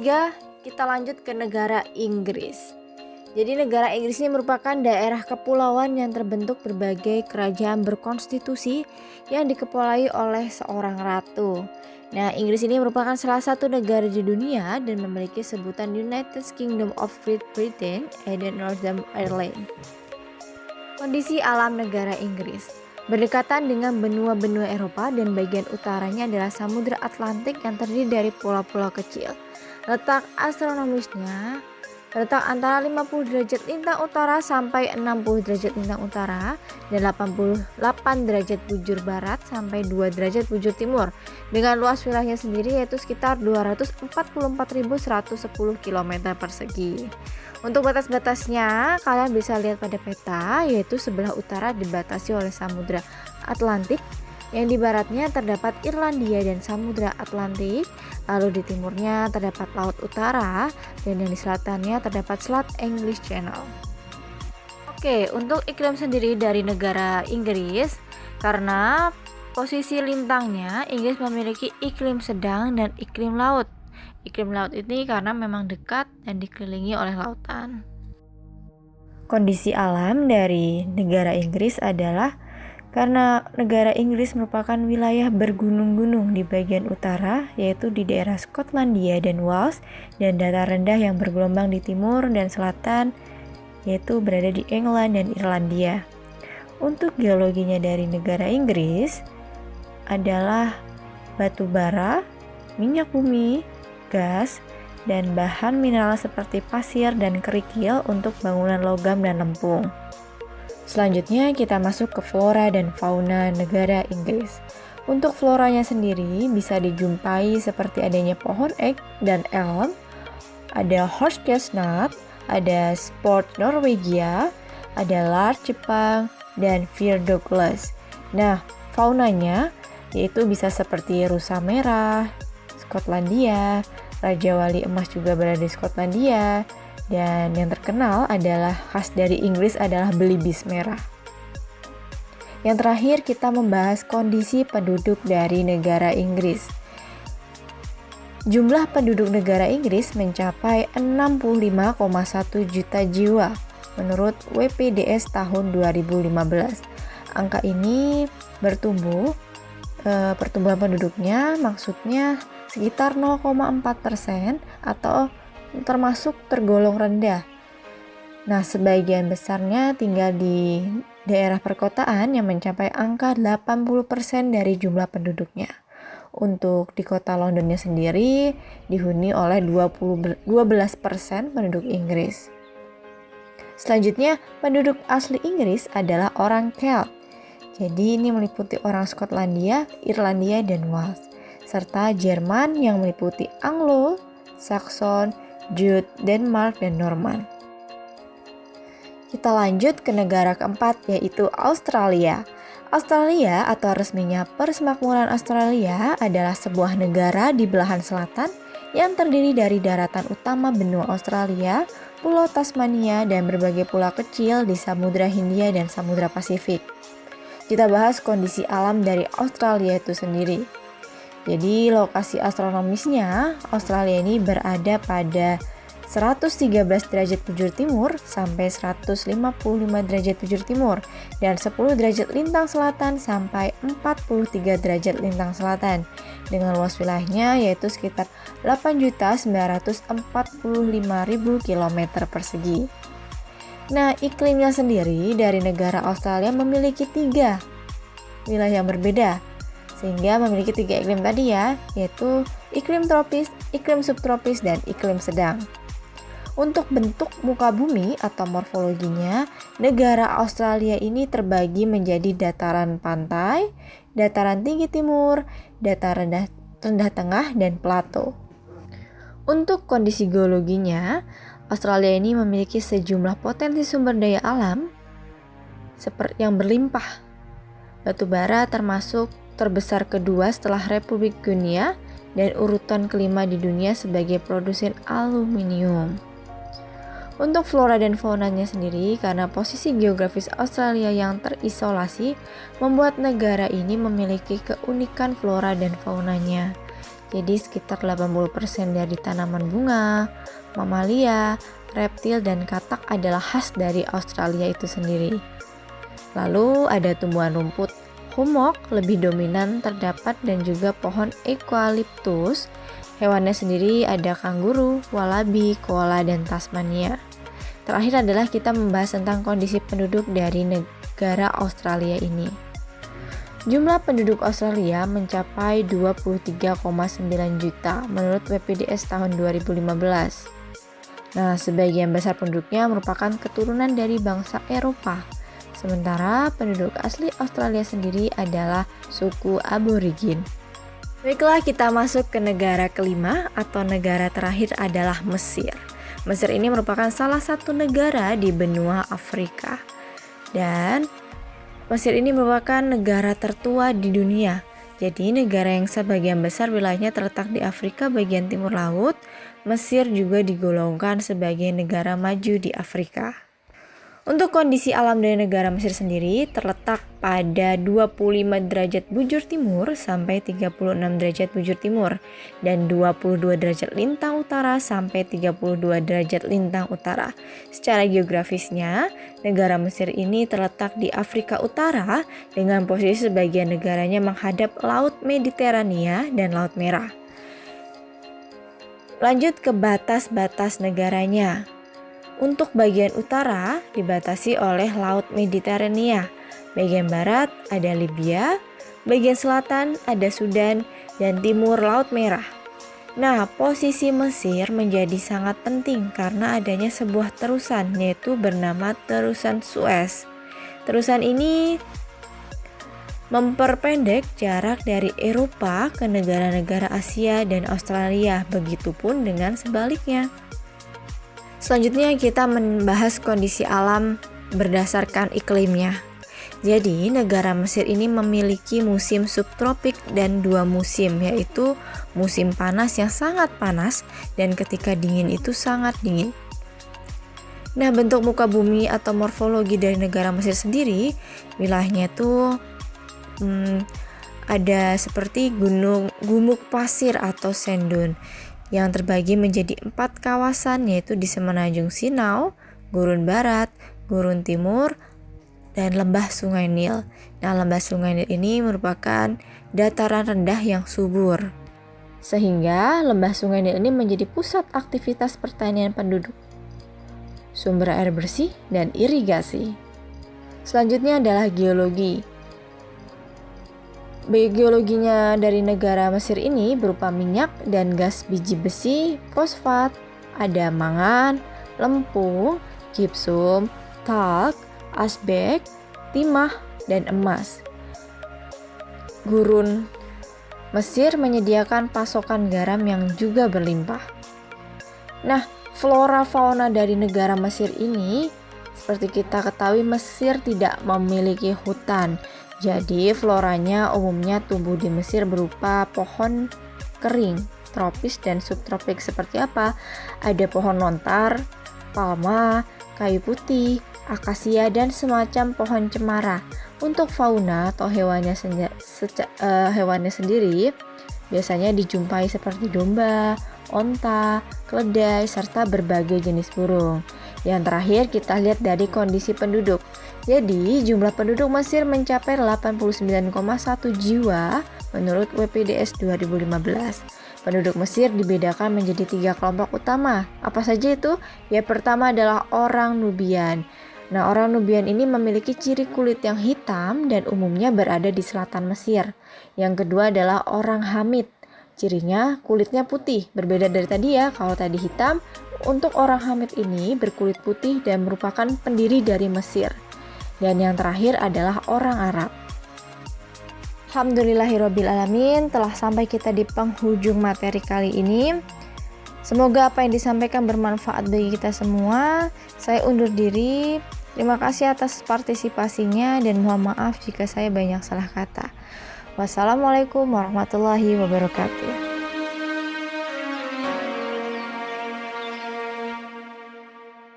ketiga, kita lanjut ke negara Inggris. Jadi negara Inggris ini merupakan daerah kepulauan yang terbentuk berbagai kerajaan berkonstitusi yang dikepulai oleh seorang ratu. Nah, Inggris ini merupakan salah satu negara di dunia dan memiliki sebutan United Kingdom of Great Britain and Northern Ireland. Kondisi alam negara Inggris berdekatan dengan benua-benua Eropa dan bagian utaranya adalah Samudra Atlantik yang terdiri dari pulau-pulau kecil. Letak astronomisnya terletak antara 50 derajat lintang utara sampai 60 derajat lintang utara dan 88 derajat bujur barat sampai 2 derajat bujur timur dengan luas wilayahnya sendiri yaitu sekitar 244.110 km persegi. Untuk batas-batasnya kalian bisa lihat pada peta, yaitu sebelah utara dibatasi oleh Samudra Atlantik, yang di baratnya terdapat Irlandia dan Samudra Atlantik, lalu di timurnya terdapat Laut Utara, dan yang di selatannya terdapat Selat English Channel. Oke, untuk iklim sendiri dari negara Inggris, karena posisi lintangnya, Inggris memiliki iklim sedang dan iklim laut. Iklim laut ini karena memang dekat dan dikelilingi oleh lautan. Kondisi alam dari negara Inggris adalah karena negara Inggris merupakan wilayah bergunung-gunung di bagian utara, yaitu di daerah Skotlandia dan Wales, dan datar rendah yang bergelombang di timur dan selatan, yaitu berada di England dan Irlandia. Untuk geologinya dari negara Inggris adalah batu bara, minyak bumi, gas, dan bahan mineral seperti pasir dan kerikil untuk bangunan logam dan lempung. Selanjutnya kita masuk ke flora dan fauna negara Inggris. Untuk floranya sendiri bisa dijumpai seperti adanya pohon ek dan elm, ada horse chestnut, ada sport Norwegia, ada larch Jepang, dan Fir Douglas. Nah, faunanya yaitu bisa seperti rusa merah, Skotlandia, Raja Wali Emas juga berada di Skotlandia, dan yang terkenal adalah khas dari Inggris adalah belibis merah. Yang terakhir kita membahas kondisi penduduk dari negara Inggris. Jumlah penduduk negara Inggris mencapai 65,1 juta jiwa menurut WPDS tahun 2015. Angka ini bertumbuh, pertumbuhan penduduknya maksudnya sekitar 0,4% atau termasuk tergolong rendah. Nah, sebagian besarnya tinggal di daerah perkotaan yang mencapai angka 80% dari jumlah penduduknya. Untuk di kota Londonnya sendiri dihuni oleh 12% penduduk Inggris. Selanjutnya, penduduk asli Inggris adalah orang Celt. Jadi ini meliputi orang Skotlandia, Irlandia, dan Wales, serta Jerman yang meliputi Anglo, Saxon, Jute, Denmark, dan Norman. Kita lanjut ke negara keempat, yaitu Australia. Australia atau resminya Persemakmuran Australia adalah sebuah negara di belahan selatan yang terdiri dari daratan utama benua Australia, Pulau Tasmania, dan berbagai pulau kecil di Samudra Hindia dan Samudra Pasifik. Kita bahas kondisi alam dari Australia itu sendiri. Jadi lokasi astronomisnya, Australia ini berada pada 113 derajat bujur timur sampai 155 derajat bujur timur dan 10 derajat lintang selatan sampai 43 derajat lintang selatan dengan luas wilayahnya yaitu sekitar 8.945.000 km persegi. Nah, iklimnya sendiri dari negara Australia memiliki 3 wilayah yang berbeda, sehingga memiliki 3 iklim tadi ya, yaitu iklim tropis, iklim subtropis, dan iklim sedang. Untuk bentuk muka bumi atau morfologinya, negara Australia ini terbagi menjadi dataran pantai, dataran tinggi timur, dataran rendah tengah, dan plato. Untuk kondisi geologinya, Australia ini memiliki sejumlah potensi sumber daya alam seperti yang berlimpah. Batu bara termasuk terbesar kedua setelah Republik Guinea dan urutan kelima di dunia sebagai produsen aluminium. Untuk flora dan faunanya sendiri, karena posisi geografis Australia yang terisolasi, membuat negara ini memiliki keunikan flora dan faunanya. Jadi sekitar 80% dari tanaman bunga, mamalia, reptil, dan katak adalah khas dari Australia itu sendiri. Lalu ada tumbuhan rumput. Hummock lebih dominan terdapat dan juga pohon eucalyptus. Hewannya sendiri ada kanguru, wallaby, koala, dan Tasmania. Terakhir adalah kita membahas tentang kondisi penduduk dari negara Australia ini. Jumlah penduduk Australia mencapai 23,9 juta menurut WPDS tahun 2015. Nah, sebagian besar penduduknya merupakan keturunan dari bangsa Eropa. Sementara penduduk asli Australia sendiri adalah suku aborigin. Baiklah, kita masuk ke negara kelima atau negara terakhir adalah Mesir. Mesir ini merupakan salah satu negara di benua Afrika. Dan Mesir ini merupakan negara tertua di dunia. Jadi negara yang sebagian besar wilayahnya terletak di Afrika bagian timur laut, Mesir juga digolongkan sebagai negara maju di Afrika. Untuk kondisi alam dari negara Mesir sendiri terletak pada 25 derajat bujur timur sampai 36 derajat bujur timur dan 22 derajat lintang utara sampai 32 derajat lintang utara. Secara geografisnya, negara Mesir ini terletak di Afrika Utara dengan posisi sebagian negaranya menghadap Laut Mediterania dan Laut Merah. Lanjut ke batas-batas negaranya. Untuk bagian utara dibatasi oleh Laut Mediterania, bagian barat ada Libya, bagian selatan ada Sudan, dan timur Laut Merah. Nah, posisi Mesir menjadi sangat penting karena adanya sebuah terusan yaitu bernama Terusan Suez. Terusan ini memperpendek jarak dari Eropa ke negara-negara Asia dan Australia, begitupun dengan sebaliknya. Selanjutnya kita membahas kondisi alam berdasarkan iklimnya. Jadi negara Mesir ini memiliki musim subtropik dan 2 musim, yaitu musim panas yang sangat panas dan ketika dingin itu sangat dingin. Nah, bentuk muka bumi atau morfologi dari negara Mesir sendiri, wilayahnya itu ada seperti gumuk pasir atau sand dune yang terbagi menjadi 4 kawasan, yaitu di Semenanjung Sinau, Gurun Barat, Gurun Timur, dan Lembah Sungai Nil. Nah, Lembah Sungai Nil ini merupakan dataran rendah yang subur. Sehingga Lembah Sungai Nil ini menjadi pusat aktivitas pertanian penduduk, sumber air bersih, dan irigasi. Selanjutnya adalah geologi. Geologinya dari negara Mesir ini berupa minyak dan gas biji besi, fosfat, ada mangan, lempung, gipsum, talk, asbek, timah, dan emas. Gurun Mesir menyediakan pasokan garam yang juga berlimpah. Nah, flora fauna dari negara Mesir ini, seperti kita ketahui, Mesir tidak memiliki hutan. Jadi floranya umumnya tumbuh di Mesir berupa pohon kering, tropis dan subtropik. Seperti apa? Ada pohon lontar, palma, kayu putih, akasia, dan semacam pohon cemara. Untuk fauna atau hewannya sendiri biasanya dijumpai seperti domba, onta, keledai, serta berbagai jenis burung. Yang terakhir kita lihat dari kondisi penduduk. Jadi jumlah penduduk Mesir mencapai 89,1 jiwa menurut WPDS 2015. Penduduk Mesir dibedakan menjadi 3 kelompok utama. Apa saja itu? Ya, pertama adalah orang Nubian. Nah, orang Nubian ini memiliki ciri kulit yang hitam dan umumnya berada di selatan Mesir. Yang kedua adalah orang Hamid. Cirinya kulitnya putih, berbeda dari tadi ya, kalau tadi hitam. Untuk orang Hamid ini berkulit putih dan merupakan pendiri dari Mesir. Dan yang terakhir adalah orang Arab. Alhamdulillahirrabbilalamin, telah sampai kita di penghujung materi kali ini. Semoga apa yang disampaikan bermanfaat bagi kita semua. Saya undur diri. Terima kasih atas partisipasinya dan mohon maaf jika saya banyak salah kata. Wassalamualaikum warahmatullahi wabarakatuh.